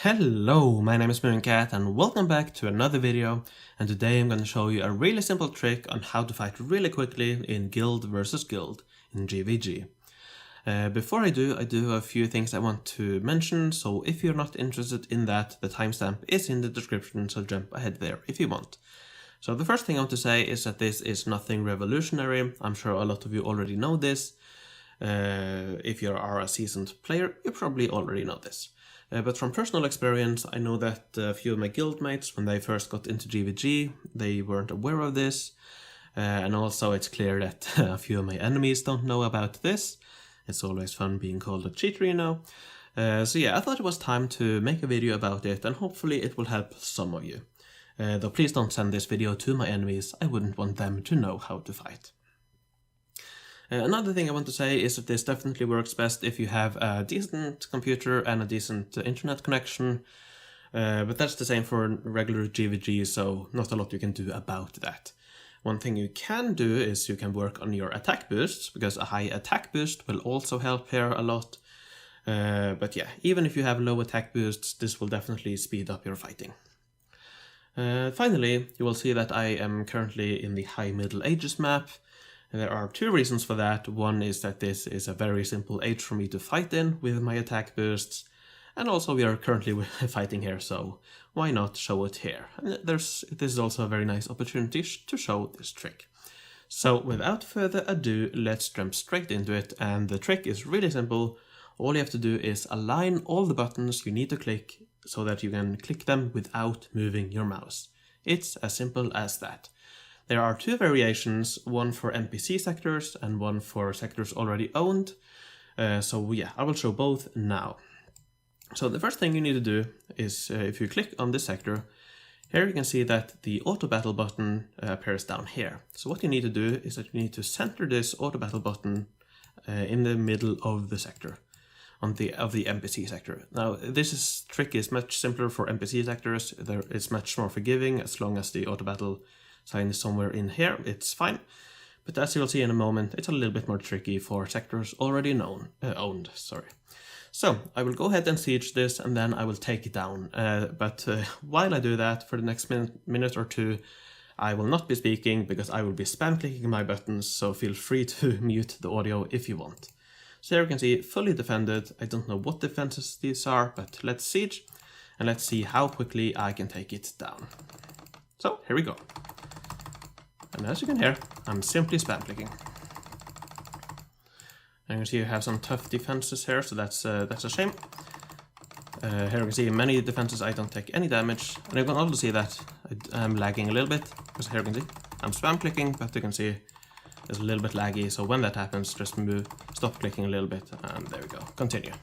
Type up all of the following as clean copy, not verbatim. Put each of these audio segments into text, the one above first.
Hello, my name is Mooncat and welcome back to another video, and today I'm going to show you a really simple trick on how to fight really quickly in guild versus guild in GvG. Before I do a few things I want to mention, so if you're not interested in that, the timestamp is in the description, so jump ahead there if you want. So the first thing I want to say is that this is nothing revolutionary. I'm sure a lot of you already know this. If you are a seasoned player, you probably already know this. But from personal experience, I know that a few of my guildmates, when they first got into GvG, they weren't aware of this. And also it's clear that a few of my enemies don't know about this. It's always fun being called a cheater, you know. So yeah, I thought it was time to make a video about it, and hopefully it will help some of you. Though please don't send this video to my enemies, I wouldn't want them to know how to fight. Another thing I want to say is that this definitely works best if you have a decent computer and a decent internet connection, but that's the same for regular GvG, so not a lot you can do about that. One thing you can do is you can work on your attack boosts, because a high attack boost will also help here a lot. But yeah, even if you have low attack boosts, this will definitely speed up your fighting. Finally, you will see that I am currently in the High Middle Ages map. There are two reasons for that. One is that this is a very simple age for me to fight in with my attack boosts, and also we are currently fighting here, so why not show it here? And this is also a very nice opportunity to show this trick. So without further ado, let's jump straight into it, and the trick is really simple. All you have to do is align all the buttons you need to click so that you can click them without moving your mouse. It's as simple as that. There are two variations, one for NPC sectors and one for sectors already owned. So yeah, I will show both now. So the first thing you need to do is, if you click on this sector, here you can see that the auto battle button appears down here. So what you need to do is that you need to center this auto battle button in the middle of the sector, of the NPC sector. Now this trick is much simpler for NPC sectors. It's much more forgiving as long as the auto battle sign is somewhere in here, it's fine. But as you'll see in a moment, it's a little bit more tricky for sectors already owned. So I will go ahead and siege this, and then I will take it down. But while I do that, for the next minute or two, I will not be speaking because I will be spam clicking my buttons, so feel free to mute the audio if you want. So here you can see fully defended. I don't know what defenses these are, but let's siege, and let's see how quickly I can take it down. So here we go. And as you can hear, I'm simply spam clicking. And you can see you have some tough defenses here, so that's a shame. Here you can see many defenses I don't take any damage, and you can also see that I'm lagging a little bit, because here you can see I'm spam clicking, but you can see it's a little bit laggy, so when that happens, just stop clicking a little bit, and there we go, continue.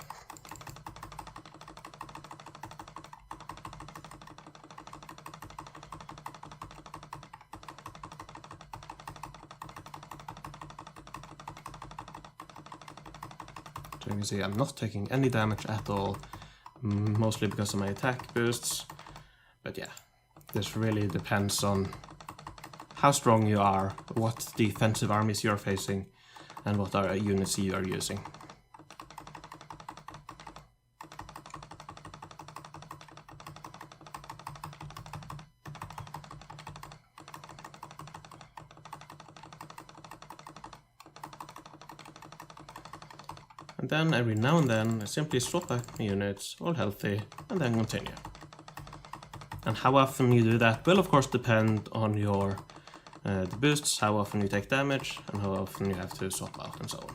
So you can see I'm not taking any damage at all, mostly because of my attack boosts. But yeah, this really depends on how strong you are, what defensive armies you're facing, and what units you are using. And then every now and then I simply swap back my units, all healthy, and then continue. And how often you do that will of course depend on your the boosts, how often you take damage, and how often you have to swap out, and so on.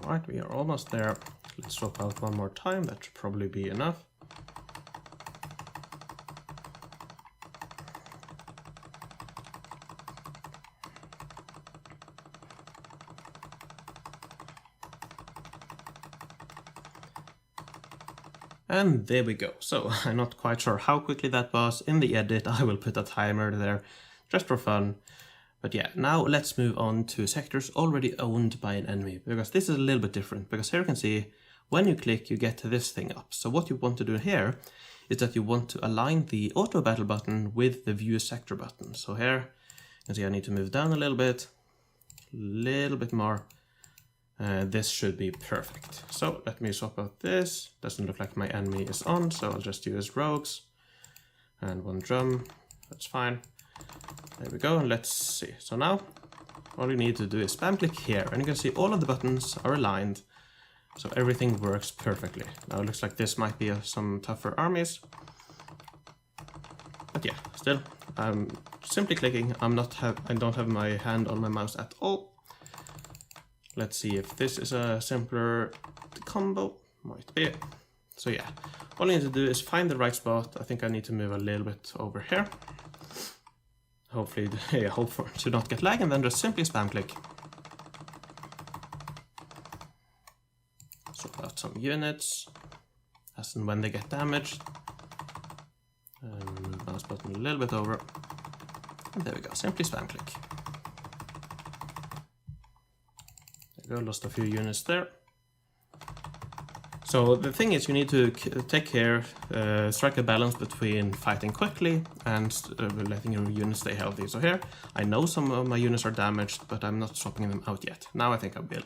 Alright, we are almost there. Let's swap out one more time, that should probably be enough. And there we go. So I'm not quite sure how quickly that was. In the edit I will put a timer there just for fun. But yeah, now let's move on to sectors already owned by an enemy, because this is a little bit different, because here you can see when you click you get this thing up. So what you want to do here is that you want to align the auto battle button with the view sector button. So here you can see I need to move down a little bit more. This should be perfect. So let me swap out this. Doesn't look like my enemy is on, so I'll just use rogues and one drum. That's fine. There we go, and let's see. So now all you need to do is spam click here, and you can see all of the buttons are aligned, so everything works perfectly. Now it looks like this might be some tougher armies, but yeah, still I'm simply clicking. I don't have my hand on my mouse at all. Let's see if this is a simpler combo. Might be. So yeah, all I need to do is find the right spot. I think I need to move a little bit over here. Hopefully, yeah, hope to not get lag, and then just simply spam click. Swap out some units as and when they get damaged. And move mouse button a little bit over. And there we go, simply spam click. There we go, lost a few units there. So the thing is, you need to take care, strike a balance between fighting quickly and letting your units stay healthy. So here, I know some of my units are damaged, but I'm not swapping them out yet. Now I think I will.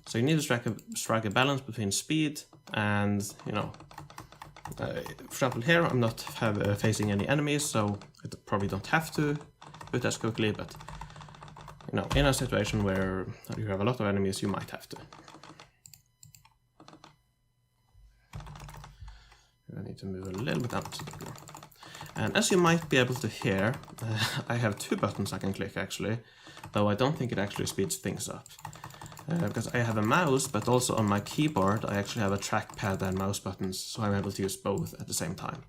So you need to strike a balance between speed and, you know, for example here, I'm not facing any enemies, so I probably don't have to do it as quickly, but, you know, in a situation where you have a lot of enemies, you might have to. I need to move a little bit out. And as you might be able to hear, I have two buttons I can click actually, though I don't think it actually speeds things up. Because I have a mouse, but also on my keyboard I actually have a trackpad and mouse buttons, so I'm able to use both at the same time.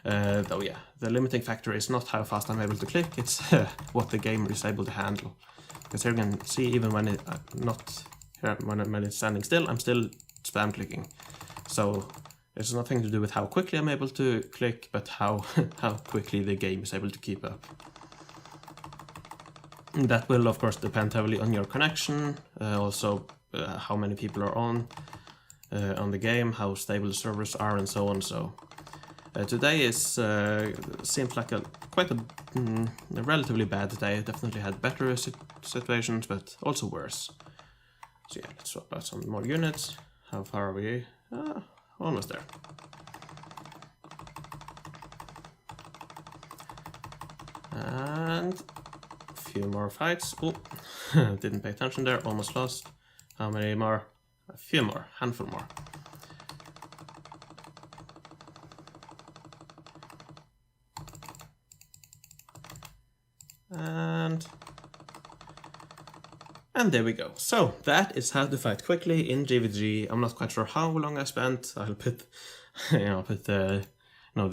Though yeah, the limiting factor is not how fast I'm able to click, it's what the game is able to handle. Because here you can see even when when it's standing still, I'm still spam clicking. So there's nothing to do with how quickly I'm able to click, but how quickly the game is able to keep up. And that will of course depend heavily on your connection, also how many people are on the game, how stable the servers are, and so on. So today seems like a relatively bad day. I definitely had better situations, but also worse. So yeah, let's swap out some more units. How far are we? Almost there. And a few more fights. Oh, didn't pay attention there, almost lost. How many more? A few more, handful more. And there we go. So that is how to fight quickly in GvG. I'm not quite sure how long I spent. I'll put, the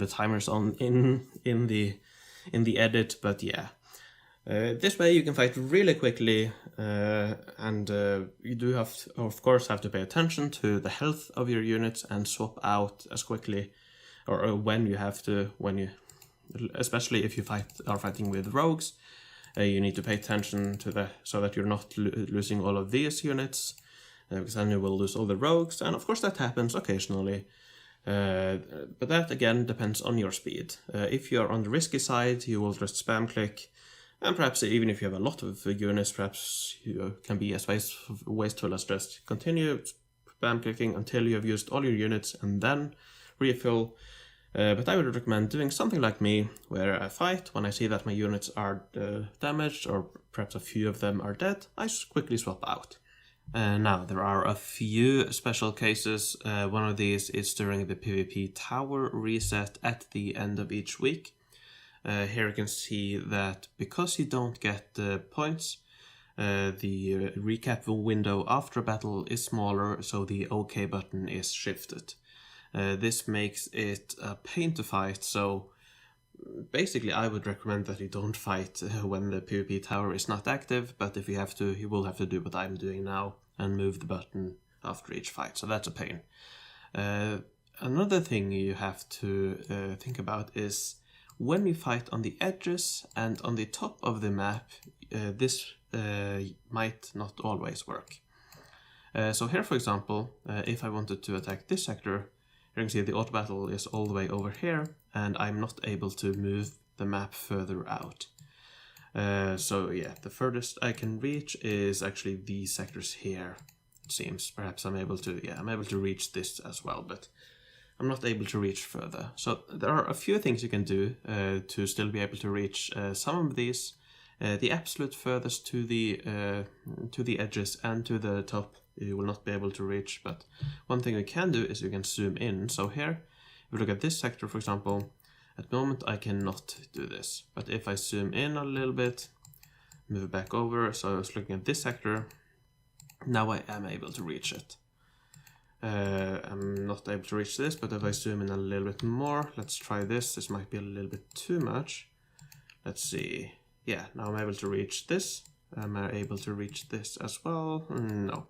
timers on in the edit. But yeah, this way you can fight really quickly, and you do of course have to pay attention to the health of your units and swap out as quickly, or when you have to, especially if you are fighting with rogues. You need to pay attention to so that you're not losing all of these units, because then you will lose all the rogues, and of course that happens occasionally. But that again depends on your speed. If you're on the risky side, you will just spam click, and perhaps even if you have a lot of units, perhaps you can be as wasteful as just continue spam clicking until you have used all your units and then refill. But I would recommend doing something like me, where I fight. When I see that my units are damaged, or perhaps a few of them are dead, I just quickly swap out. Now, there are a few special cases. One of these is during the PvP tower reset at the end of each week. Here you can see that because you don't get points, the recap window after battle is smaller, so the OK button is shifted. This makes it a pain to fight, so basically I would recommend that you don't fight when the PvP tower is not active, but if you have to, you will have to do what I'm doing now and move the button after each fight, so that's a pain. Another thing you have to think about is when you fight on the edges and on the top of the map, this might not always work. So here, for example, if I wanted to attack this sector, you can see the auto battle is all the way over here, and I'm not able to move the map further out. So yeah, the furthest I can reach is actually these sectors here. It seems perhaps I'm able to reach this as well, but I'm not able to reach further. So there are a few things you can do to still be able to reach some of these. The absolute furthest to the edges and to the top you will not be able to reach, but one thing we can do is you can zoom in. So here, if we look at this sector, for example, at the moment I cannot do this, but if I zoom in a little bit, move back over, so I was looking at this sector, now I am able to reach it. I'm not able to reach this, but if I zoom in a little bit more, let's try this. This might be a little bit too much. Let's see. Yeah, now I'm able to reach this. Am I able to reach this as well? No.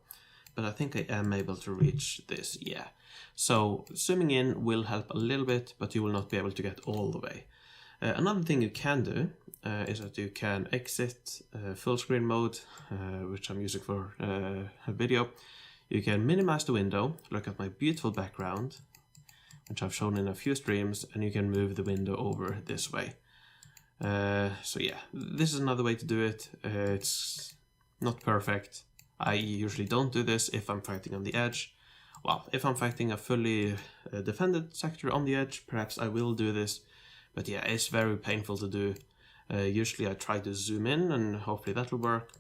But I think I am able to reach this, yeah. So zooming in will help a little bit, but you will not be able to get all the way. Another thing you can do is that you can exit full screen mode, which I'm using for a video. You can minimize the window, look at my beautiful background, which I've shown in a few streams, and you can move the window over this way. So yeah, this is another way to do it. It's not perfect. I usually don't do this if I'm fighting on the edge. Well, if I'm fighting a fully defended sector on the edge, perhaps I will do this. But yeah, it's very painful to do. Usually I try to zoom in and hopefully that will work.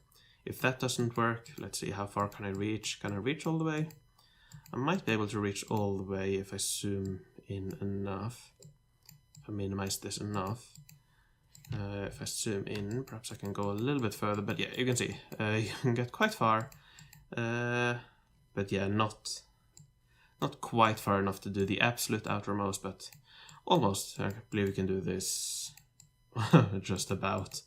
If that doesn't work, let's see, how far can I reach? Can I reach all the way? I might be able to reach all the way if I zoom in enough. If I minimize this enough. If I zoom in, perhaps I can go a little bit further, but yeah, you can see, you can get quite far, but yeah, not quite far enough to do the absolute outermost, but almost. I believe we can do this just about,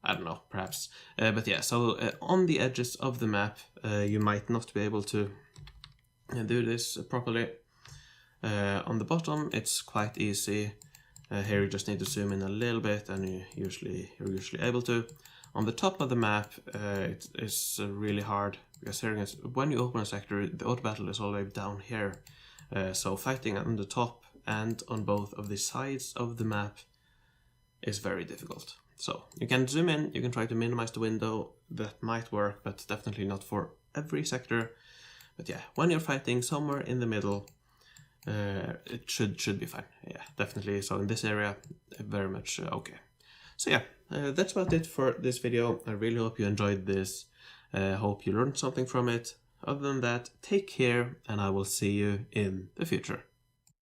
I don't know, perhaps, but yeah, so on the edges of the map, you might not be able to do this properly. On the bottom, it's quite easy. Here you just need to zoom in a little bit, and you're usually able to. On the top of the map, it's really hard, because here when you open a sector, the auto battle is all the way down here. So fighting on the top and on both of the sides of the map is very difficult. So you can zoom in, you can try to minimize the window. That might work, but definitely not for every sector. But yeah, when you're fighting somewhere in the middle, it should be fine. Yeah, definitely. So in this area, very much okay. So yeah, that's about it for this video. I really hope you enjoyed this. Hope you learned something from it. Other than that, take care, and I will see you in the future.